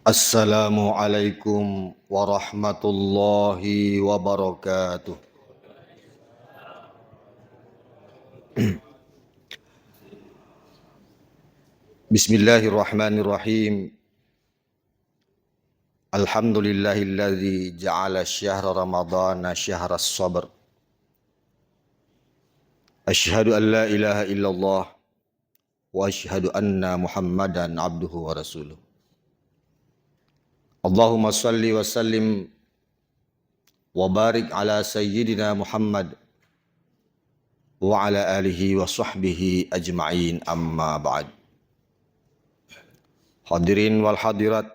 Assalamualaikum warahmatullahi wabarakatuh. Bismillahirrahmanirrahim. Alhamdulillahilladzi ja'ala syahra ramadhana syahras sabr. Asyhadu an la ilaha illallah wa asyhadu anna Muhammadan abduhu wa rasuluh. Allahumma salli wa sallim wa barik ala sayyidina Muhammad wa ala alihi wa sahbihi ajma'in, amma ba'd. Hadirin wal hadirat,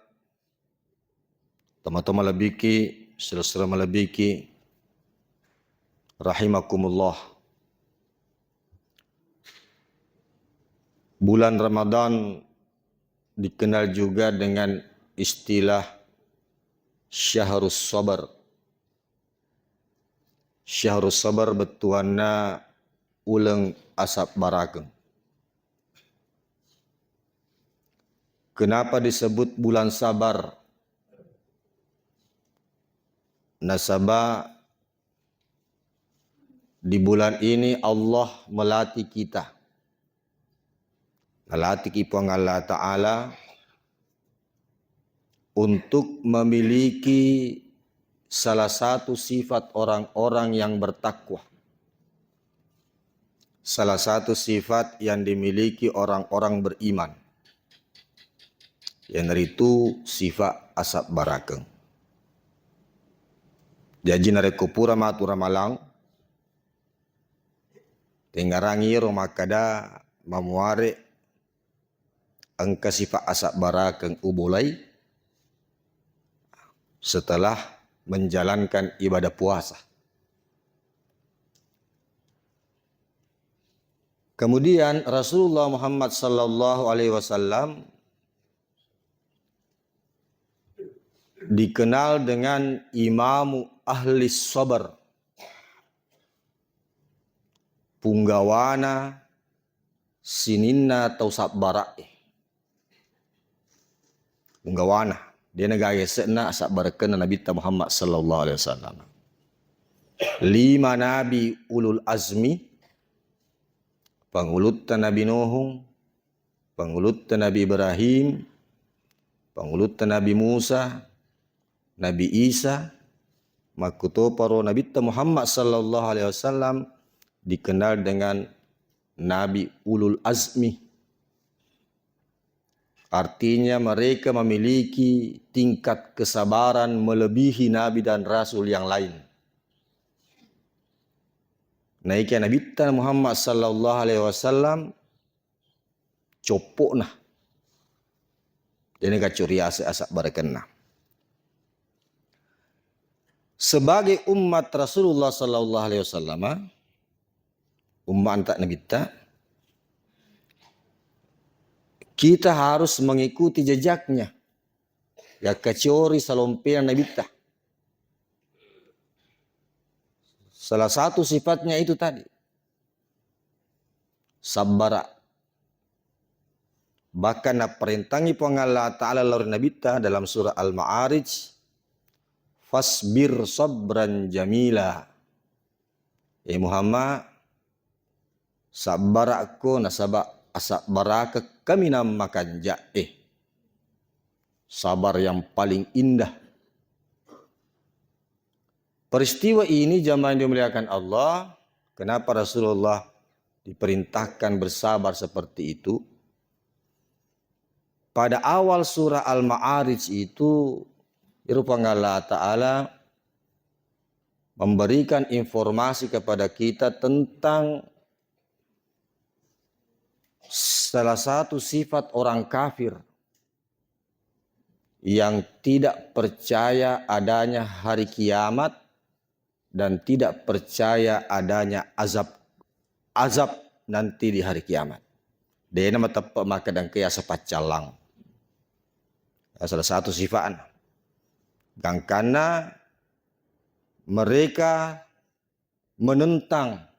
teman-teman lebiki, saudara melebiki, rahimakumullah. Bulan Ramadan dikenal juga dengan istilah Syahrus Sabar. Syahrus Sabar betuanna uleng asap barakeng. Kenapa disebut bulan sabar? Nasabah di bulan ini Allah melatih kita. Melatih ipang Allah Ta'ala untuk memiliki salah satu sifat orang-orang yang bertakwa. Salah satu sifat yang dimiliki orang-orang beriman. Yang itu sifat asap barakeng. Jadi narekupura matura malang. Tengarangi romakada mamuare angka sifat asap barakeng ubulai setelah menjalankan ibadah puasa. Kemudian Rasulullah Muhammad sallallahu alaihi wasallam dikenal dengan imamu ahli sabar, punggawana sininna atau sabara'i. Punggawana dia negara sekna sabarakan Nabi Muhammad sallallahu alaihi wasallam. 5 nabi ulul azmi, pangulut Nabi Nuh, pangulut Nabi Ibrahim, pangulut Nabi Musa, Nabi Isa, makuto paro Nabi Muhammad sallallahu alaihi wasallam dikenal dengan Nabi ulul azmi. Artinya mereka memiliki tingkat kesabaran melebihi Nabi dan Rasul yang lain. Naiknya Nabi Muhammad sallallahu alaihi wasallam copok nah. Ini kacuri asak barakena. Sebagai umat Rasulullah sallallahu alaihi wasallam, umat tak Nabi kita harus mengikuti jejaknya. Ya kacori salompean Nabi ta. Salah satu sifatnya itu tadi. Sabara. Bahkan perintangi Allah Ta'ala lalu Nabi ta dalam surah Al-Ma'arij. Fasbir sabran jamila. Ya Muhammad, sabarakku nasabak asak baraka kami namakan ja'eh. Sabar yang paling indah. Peristiwa ini jamaah yang dimuliakan Allah, kenapa Rasulullah diperintahkan bersabar seperti itu? Pada awal surah Al-Ma'arij itu, Allah Ta'ala memberikan informasi kepada kita tentang salah satu sifat orang kafir yang tidak percaya adanya hari kiamat dan tidak percaya adanya azab nanti di hari kiamat. Dia nama tepat maka dan kaya sepacalang. Salah satu sifat. Dan karena mereka menentang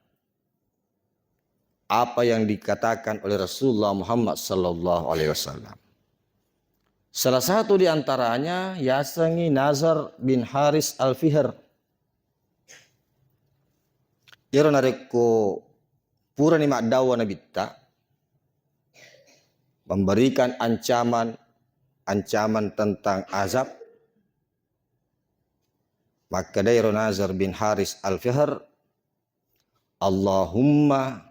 apa yang dikatakan oleh Rasulullah Muhammad sallallahu alaihi wasallam. Salah satu di antaranya yasangi Nazar bin Haris Al-Fihr. Iro nareko pura ni makdawa na bitta memberikan ancaman tentang azab. Maka dairo Nazar bin Haris Al-Fihr, Allahumma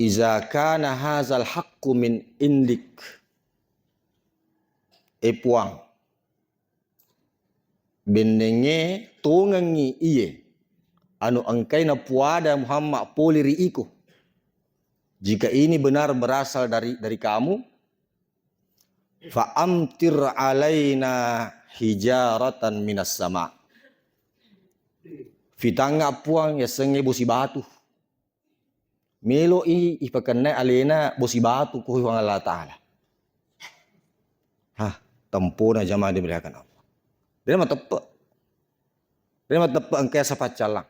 iza kana hazal haqqu min indik. Puang benenge tongangi iye anu angkai na puada Muhammad poliri iko. Jika ini benar berasal dari kamu, fa amtir alaina hijaratan minas sama. Fitanga puang ya senge bosi batu. Melo ipakanna alena bosi batu ko huang Allah Ta'ala. Tempuna jamaah dimuliakan Allah. Dia mah tepe. Dia mah tepe angkai sapacalang.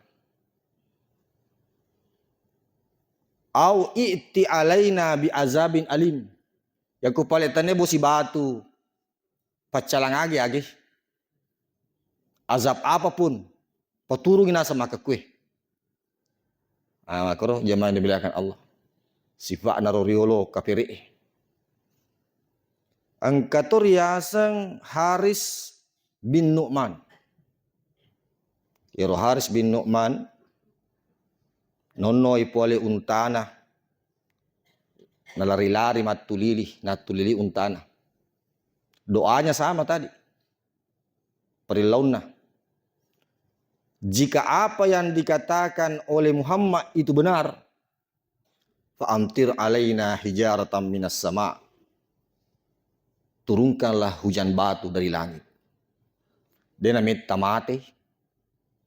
Au i'ti alaina bi azabin alim. Ya ku paletannya bosi batu. Pacalang agi. Azab apapun. Paturungin asa maka kue. Makro jamaah dimuliakan Allah. Sifat naroriolo kapiri. Angkator yasang Haris bin Nu'man. Iro Haris bin Nu'man nono ipuale untana nalari-lari natulili untana. Doanya sama tadi. Perilaunna. Jika apa yang dikatakan oleh Muhammad itu benar, fa'amtir alaina hijaratan minas sama. Turunkanlah hujan batu dari langit. Dia namanya tamate.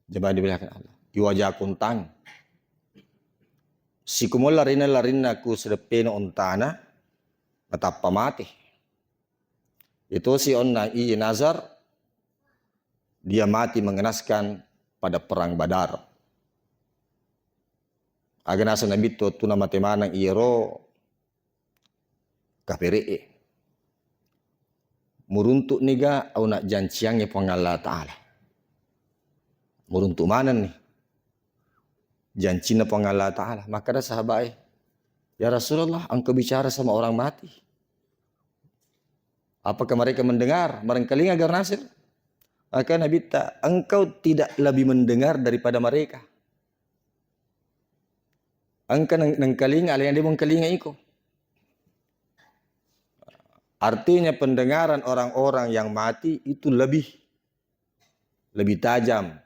Jemaah dimuliakan Allah. Iwajah kuntang. Si kumul larina ku sedepena untana. Matapa mati. Itu si onna iya nazar. Dia mati mengenaskan pada perang Badar. Agan asa nabi tu nama temanang iro kafiri. Muruntuk niga au nak janciangnya Allah Ta'ala. Muruntuk mana nih? Jancina Allah Ta'ala. Maka ada sahabat, ya Rasulullah, engkau bicara sama orang mati. Apakah mereka mendengar? Merengkeling agar nasir. Maka Nabi tak, engkau tidak lebih mendengar daripada mereka. Engkau nengkeling, ala yang dia mengkelinga iku. Artinya pendengaran orang-orang yang mati itu lebih tajam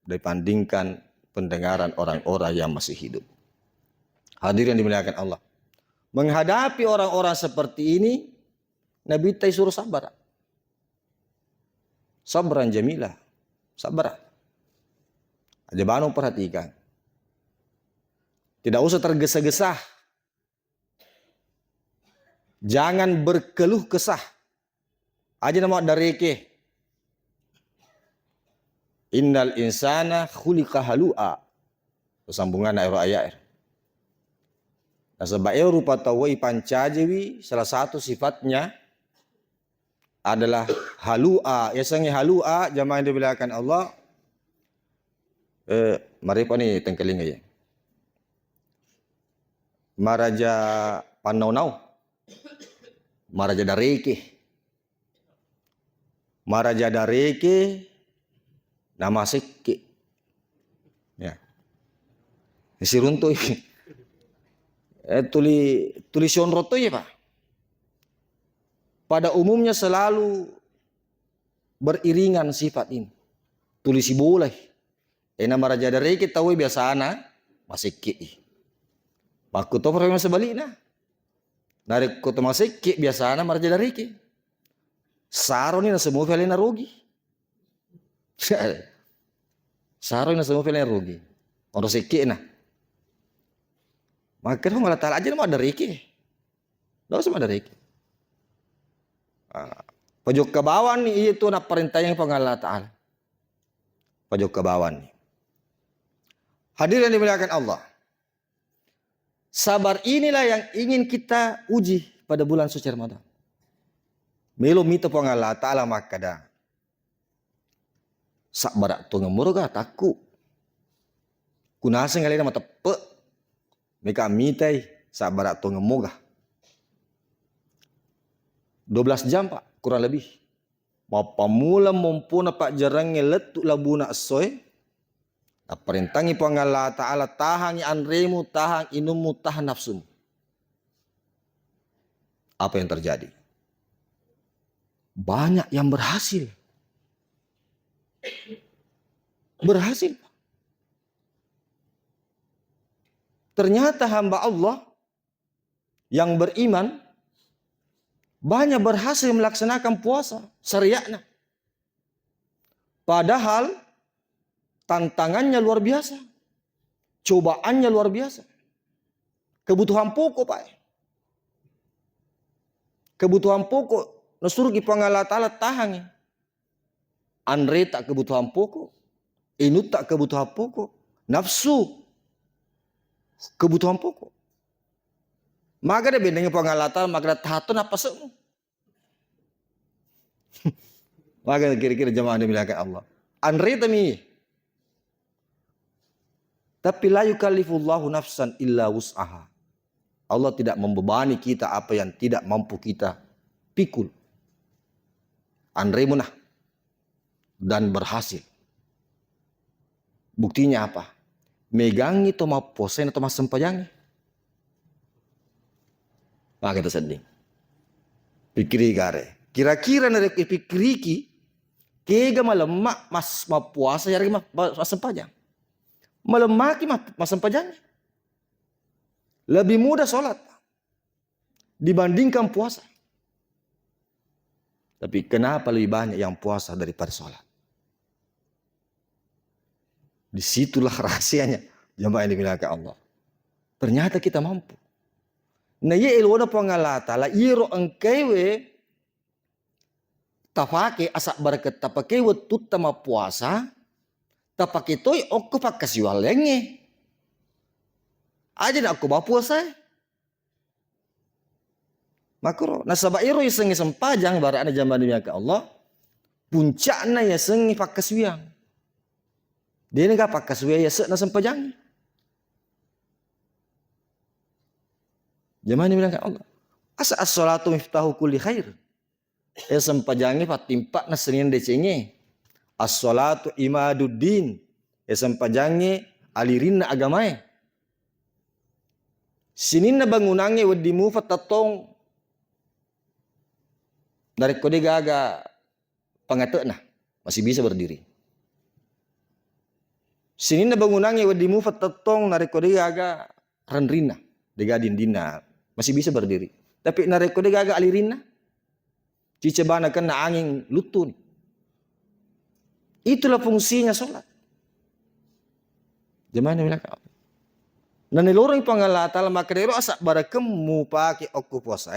dibandingkan pendengaran orang-orang yang masih hidup. Hadirin dimuliakan Allah. Menghadapi orang-orang seperti ini, Nabi kita suruh sabar. Sabran jamilah. Sabar. Aja banu perhatikan. Tidak usah tergesa-gesa. Jangan berkeluh kesah. Aja nama dareke. Innal insana khuliqa halu'a. Sambungan ayat. Nah sebabnya rupa tawai pancajewi salah satu sifatnya adalah halu'a. Ya sangi halu'a jamaah yang dimuliakan Allah. Mari pa ni tengkeling aja. Maraja Panau-nau. Maraja dareke nama sikki ya isi runtuh tulision roto ya Pak. Pada umumnya selalu beriringan sifat ini. Tulisi boleh nama raja dareke tahu biasana masikki Pak to pernah sebaliknya. Narik kota masiki biasanya marja dariki. Saro ni na semua file na rugi. Saro na semua file na rugi. Orang siki na. Maka Allah Ta'ala aja nama dariki. Doa sama dariki. Pojok ke bawah ni itu na perintah yang Allah Ta'ala. Pojok ke bawah ni. Hadirin dimuliakan Allah. Sabar inilah yang ingin kita uji pada bulan suci Ramadan. Melo mita po nga Allah Ta'ala makada. Sak barak to nga murga takku. Kunasa ngalina matape. Meka mitay sak barak to nga moga. 12 jam Pak, kurang lebih. Mapamula mumpuna Pak jarangnya letuk labuna asoy. Perintangi po nga Allah Ta'ala tahangi anremu, tahang inumu, tahan nafsumu. Apa yang terjadi? Banyak yang berhasil. Berhasil. Ternyata hamba Allah yang beriman banyak berhasil melaksanakan puasa syariatnya. Padahal tantangannya luar biasa. Cobaannya luar biasa. Kebutuhan pokok Pak. Kebutuhan pokok. Nasuruh ki Allah Ta'ala tahangi. Andre tak kebutuhan pokok. Inut tak kebutuhan pokok. Nafsu. Kebutuhan pokok. Maka dia bendengnya Allah Ta'ala. Maka dia tahatun apa semua. Maka kira-kira jemaah dimiliki Allah. Andre tami. Tapi la yukallifullahu nafsan illa wus'aha. Allah tidak membebani kita apa yang tidak mampu kita pikul. Andre munah dan berhasil. Buktinya apa? Megangi to maposen atau masempajangi. Maka kita sedih. Pikiri gare. Kira-kira nare pikiriki kega malemak mas mapuasa yari masempajang. Melemaki masempajangi. Lebih mudah sholat dibandingkan puasa. Tapi kenapa lebih banyak yang puasa daripada sholat? Disitulah rahasianya. Jemaah yang dimuliakan Allah. Ternyata kita mampu. Nah ye ilwada Allah Ta'ala iro engkewe tafake asak barakat tapakewe tutama puasa tapake toy okko pakasiwal lenge. Aja nak aku bawa puasa. Makro nasaba iro isengi sempajang barana zaman dunia ke Allah. Puncakna ya sengi pakaswiang. Dia ni gak pakaswiang ya sekna sempajang. Zaman dunia ke Allah. Asa as-salatu miftahu kulli khair. Ya sempajangi patimpak na senin decenge. As-salatu imaduddin. Ya sempajangi alirin na agamai. Sinin na bangunangi wadimu fatatong. Dari kode gaga pengatek nah masih bisa berdiri. Sini na bangunangi wadimu fatatong dari kode gaga renrina degadin dina masih bisa berdiri. Tapi dari kode gaga alirina cicebana kena angin lutun. Itulah fungsinya sholat. Jemaah bilang na nilorong Allah Ta'ala makadero asak barakam mu pake okku puasa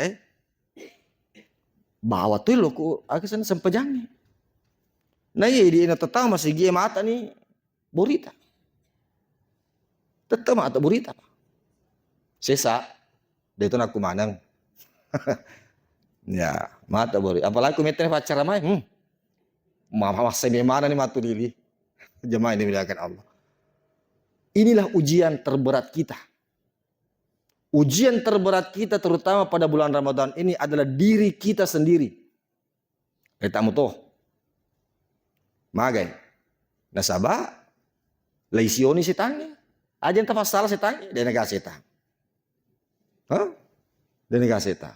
bawa tuh lo ku akisan sempajangnya. Nah iya di ina tetang masih gie mata nih borita. Tetap mata borita. Sesa dia itu aku manang. Ya mata borita. Apalagi aku meter pacar ramai. Mama saya mana nih matu dili. Jemaah ini dimuliakan Allah. Inilah ujian terberat kita. Ujian terberat kita terutama pada bulan Ramadan ini adalah diri kita sendiri. Etamu toh. Magai. Nasaba. Laisioni setannya. Ajan tafas salah setannya. Dia negara setan. Dia negara setan.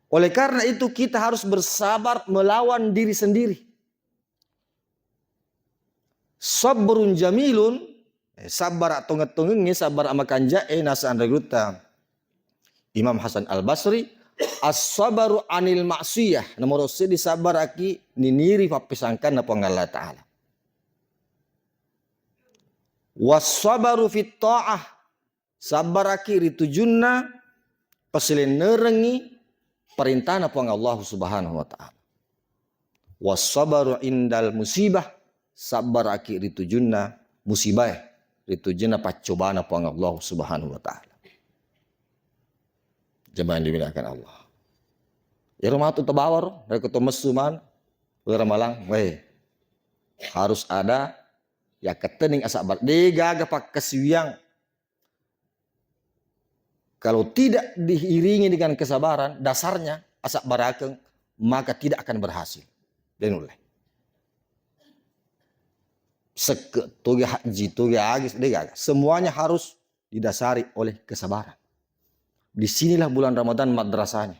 Oleh karena itu kita harus bersabar melawan diri sendiri. Sabrun jamilun. Sabar atau ngetungeng sabar amakan jae nasaan reguta Imam Hasan Al-Basri as-sabaru anil maksiyah nomor di sabar aki niniri papisangkan na Allah Ta'ala was-sabaru fit ta'ah sabar aki ritujunna pasilin nerengi perintah na Allah Subhanahu wa Ta'ala was-sabaru indal musibah sabar aki ritujunna musibah itu jena pacobana pang Allah Subhanahu wa Ta'ala. Jemaah yang dimuliakan Allah. Ya rumah tu tabawar, dari kota Mesuman, Malang, harus ada ya ketening asak bar. Degaga pak kesiwiang. Kalau tidak diiringi dengan kesabaran, dasarnya asak barakeng, maka tidak akan berhasil. Dan oleh. Toge haji, toge agis, degaga. Semuanya harus didasari oleh kesabaran. Disinilah bulan Ramadan madrasahnya.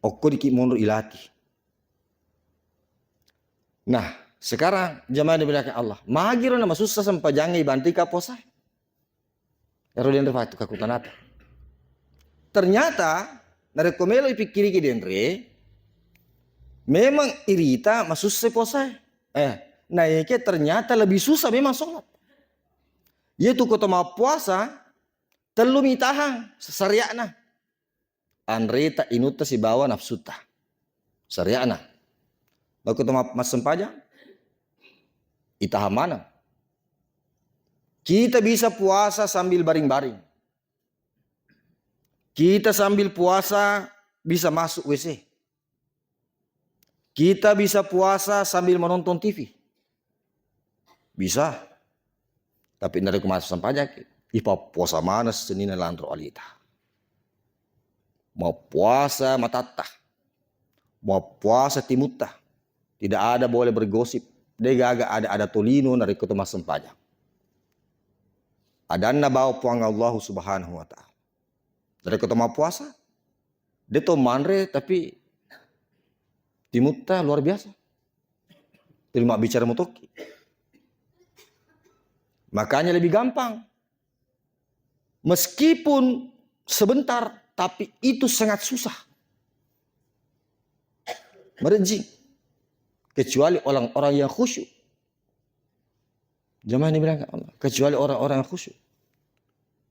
Okko diki mundur ilati. Nah, sekarang jamaah dimuliakan Allah. Magiro nama susah sampai jangan bantika posa. Erudian rifatu kakutanata. Ternyata dari komelo ipikiri ki denre memang irita masus seposa. Naiknya ternyata lebih susah memang sholat. Yaitu kota mau puasa telu mitahang sesariakna. Anreta inuta si bawa nafsuta. Sariakna. Lalu kota mau mas sempajang itaham mana? Kita bisa puasa sambil baring-baring. Kita sambil puasa bisa masuk WC. Kita bisa puasa sambil menonton TV. Bisa. Tapi dari kemasan pajak, ipa puasa mana senina landro alita. Mau puasa matata. Mau puasa timuta. Tidak ada boleh bergosip. Degaga ada tolino dari kemasan pajak. Adanna bawa puang Allah subhanahu wa ta'ala. Dari ketemu puasa. Dia tuh manre tapi timuta luar biasa. Terima bicara mutoki. Makanya lebih gampang. Meskipun sebentar, tapi itu sangat susah. Merejing. Kecuali orang-orang yang khusyuk. Jemaah ini bilang Allah. Kecuali orang-orang yang khusyuk.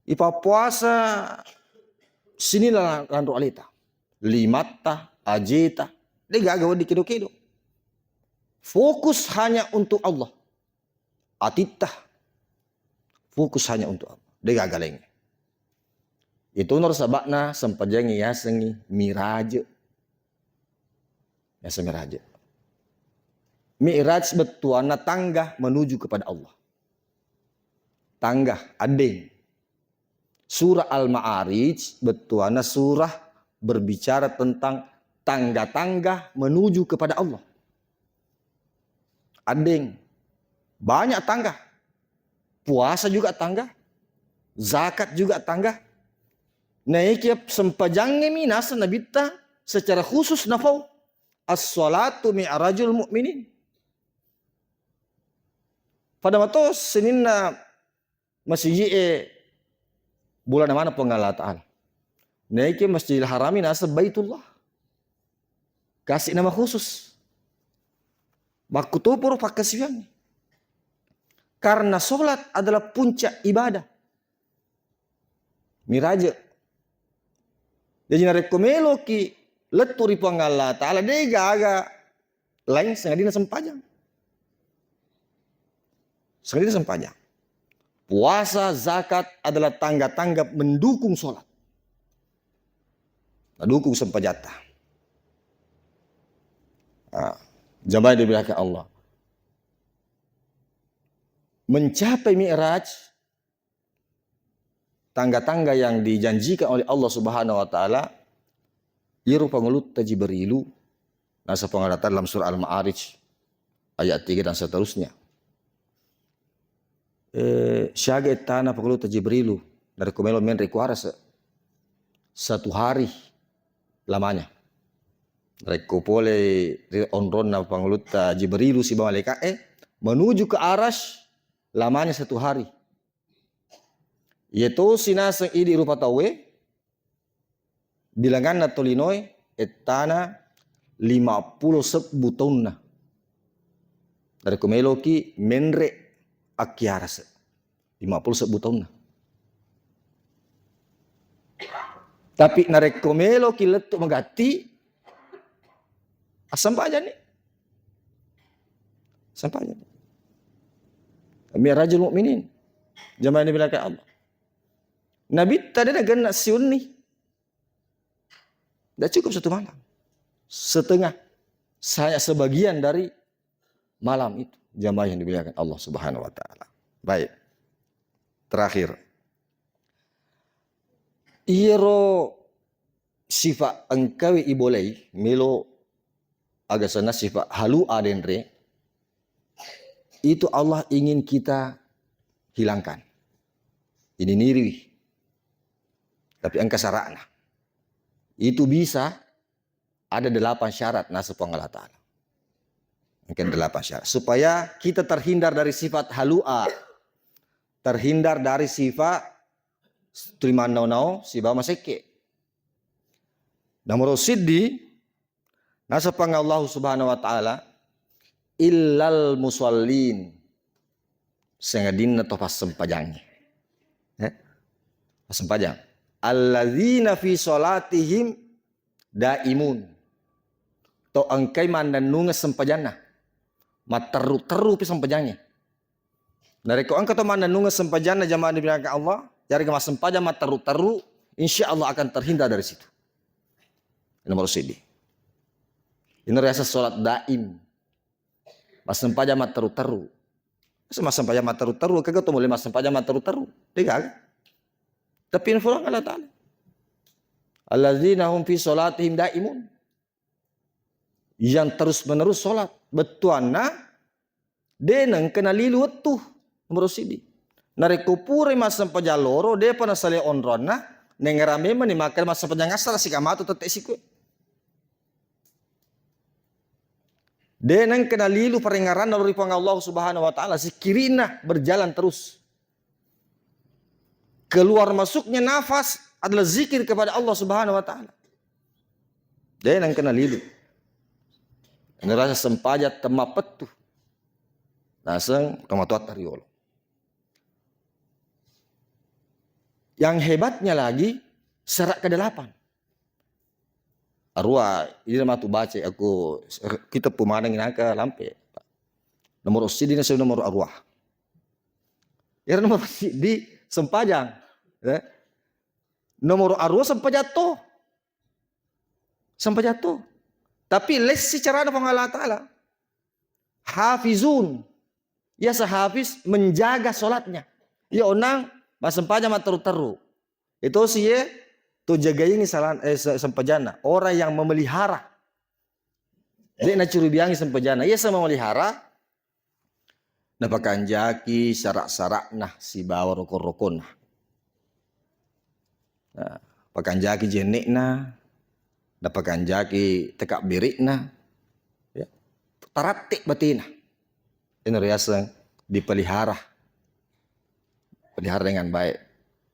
Ipa puasa sinilah landro alita. Limata, ajeta. Dia gagawa di kido-kido. Fokus hanya untuk Allah. Atitah. Fokus hanya untuk Allah. Dia gagaleng. Itu nur sabakna sempajangi ya sengi miraja. Ya semiraja. Mi'raj betuana tangga menuju kepada Allah. Tangga, adeng. Surah Al-Ma'arij betuana surah berbicara tentang tangga-tangga menuju kepada Allah. Adeng. Banyak tangga. Puasa juga tangga. Zakat juga tangga. Naiknya sempajangnya minasa nabita secara khusus nafau. As-salatu mi'rajul mu'minin. Pada waktu senina masih bulan mana pengalah ta'ala. Naiknya Masjidil Harami nasa Baitullah. Kasih nama khusus. Bakutupur pakasian. Karena sholat adalah puncak ibadah. Miraja. Jadi narekomelo ki leturi pengalah ta'ala. Dia agak lain sengadina sempajang. Sengadina sempajang. Puasa, zakat adalah tangga-tangga mendukung sholat. Mendukung sempajata. Jamaah dimuliakan Allah. Mencapai mi'raj, tangga-tangga yang dijanjikan oleh Allah subhanahu wa ta'ala, iru pangulut Jibrilu, nasa pengalatan dalam surah Al-Ma'arij, ayat 3 dan seterusnya. Syaga tanah pangulut Jibrilu, dari kumelo men rekuara satu hari lamanya. Rekupole onron na pangulut Jibrilu si malaikat menuju ke aras lamanya satu hari. Yaitu sinasang idi rupa tawe bilangan na tolinoy etana 50 sebutonna. Dari kumeloki menre akiaras 50 sebutonna. Tapi narek kumeloki letuk megati asam aja nih. Sampai aja. Mi'rajul mu'minin. Jamaah ini bilang ke Allah. Nabi tadi nak gena siun ni. Dah cukup satu malam. Setengah. Saya sebagian dari malam itu. Jamaah yang dimuliakan Allah Subhanahu wa taala. Baik. Terakhir. Iro sifat engkawi ibolei milo agasana sifat halu adenre itu Allah ingin kita hilangkan. Ini niri. Tapi angka sarakna. Itu bisa ada 8 syarat nasabang Allah Ta'ala. Mungkin 8 syarat. Supaya kita terhindar dari sifat halu'a. Terhindar dari sifat tuliman nau-nau sibah maseke. Nomor siddi nasabang Allah Subhanahu wa taala illal musallin sengadin atau pas sempajangnya. Pas sempajang. Alladzina fi salatihim daimun. To angkai mandanunga sempajana. Materu-teru pi sempajangnya. Dari ko angka to mandanunga sempajana jamaah dibilangkan Allah, jari ke mas sempajan materu-teru, insyaallah akan terhindar dari situ. Nomor CD. Ini rasa salat daim. Mas sempajan materu-teru. Mas sempajan materu-teru, kagak to boleh mas sempajan materu-teru. Tidak. Tapi info Allah Ta'ala. Alladzina hum fi salatihim daimun. Yang terus-menerus salat. Betuana deneng kena lilu wetuh nomor sidi. Narekupure mas sampajaloro de pana sale onrona nengerame mani makan mas sampajang asal sikamatu tetek sikwe. Deneng kena lilu peringaran dari Allah Subhanahu wa taala sikirina berjalan terus. Keluar masuknya nafas adalah zikir kepada Allah Subhanahu wa taala. Deneng kena lilu. Ini rasa sempajat temapet tuh. Naseng tematuat tariolo. Yang hebatnya lagi serak ke-8. Arwah, ini nama tu baca aku kita pemandang naka lampe. Nomor sidina saya nomor arwah. Ya nomor di sempajang. Ya. Nomor arwah sempajatuh. Sempajatuh. Tapi les secara Allah Ta'ala. Hafizun. Ya sehafiz menjaga solatnya. Ya onang mas sempajang materu-teru. Itu sih ya. Tu jaga ini sempajana. Orang yang memelihara. Dia nak curi biangi sempajana. Ia sama memelihara. Napakan jaki sarak-sarak nah si bawa rokon-rokon nah. Pakan jaki jenik nah. Napakan jaki tekak birik nah. Ya. Taratik batin nah. Ini riasa dipelihara. Pelihara dengan baik.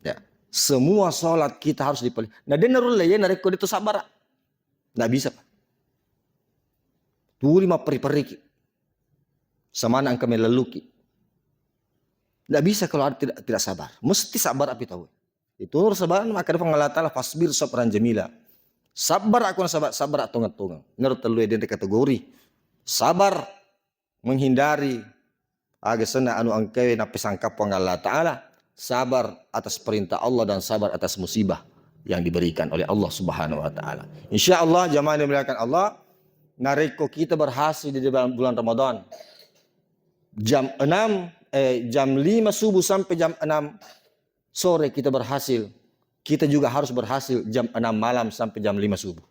Ya. Semua sholat kita harus dipelihara. Nah dia narul ya nareko itu sabar. Nggak bisa pak. Tuli ma peri-periki. Sama anak kami leluki. Nggak bisa kalau tidak sabar. Mesti sabar api tahu. Itu nur sabar maka ada pengalatala fasbir sabran jamila. Sabar aku sabar atau ngetung. Menurut telu identik kategori. Sabar menghindari agasana anu angkewe na pesangkap Allah Ta'ala. Sabar atas perintah Allah dan sabar atas musibah yang diberikan oleh Allah Subhanahu wa taala. Insyaallah jamaah yang dimuliakan Allah, nareko kita berhasil di bulan Ramadan. Jam 5 subuh sampai jam 6 sore kita berhasil. Kita juga harus berhasil jam 6 malam sampai jam 5 subuh.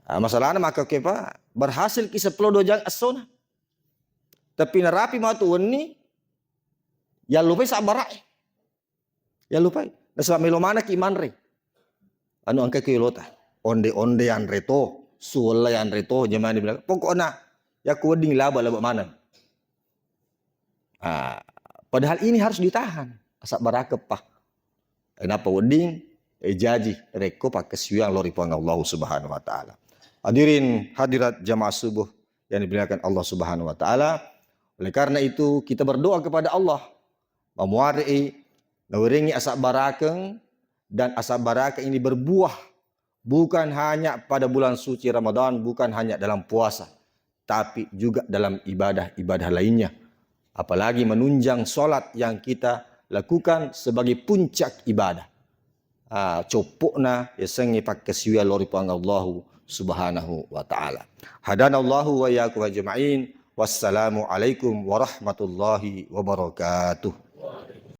Masalahnya maka kepa berhasil kisah pelodo jang asona. Tapi narapi matu ni ya lupa sabar. Ya lupa. Nasab melo mana ki iman re. Anu angka ki lota. Onde-onde yang reto, suola yang reto jemaah dibilang. Pokoknya ya kuweding laba mana. Padahal ini harus ditahan. Asak barakep pah. Kenapa weding jaji reko pakai siang lori pang Allah Subhanahu wa taala. Hadirin hadirat jamaah subuh yang dimuliakan Allah Subhanahu wa taala. Oleh karena itu kita berdoa kepada Allah memuari nawiringi asak barakeng dan asak barakeng ini berbuah bukan hanya pada bulan suci Ramadan, bukan hanya dalam puasa, tapi juga dalam ibadah-ibadah lainnya. Apalagi menunjang sholat yang kita lakukan sebagai puncak ibadah. Copokna ya sengi pakai siwa lori pang Allah Subhanahu wa taala. Hadanallahu wa iyyakum ajma'in. Wassalamu alaikum warahmatullahi wabarakatuh.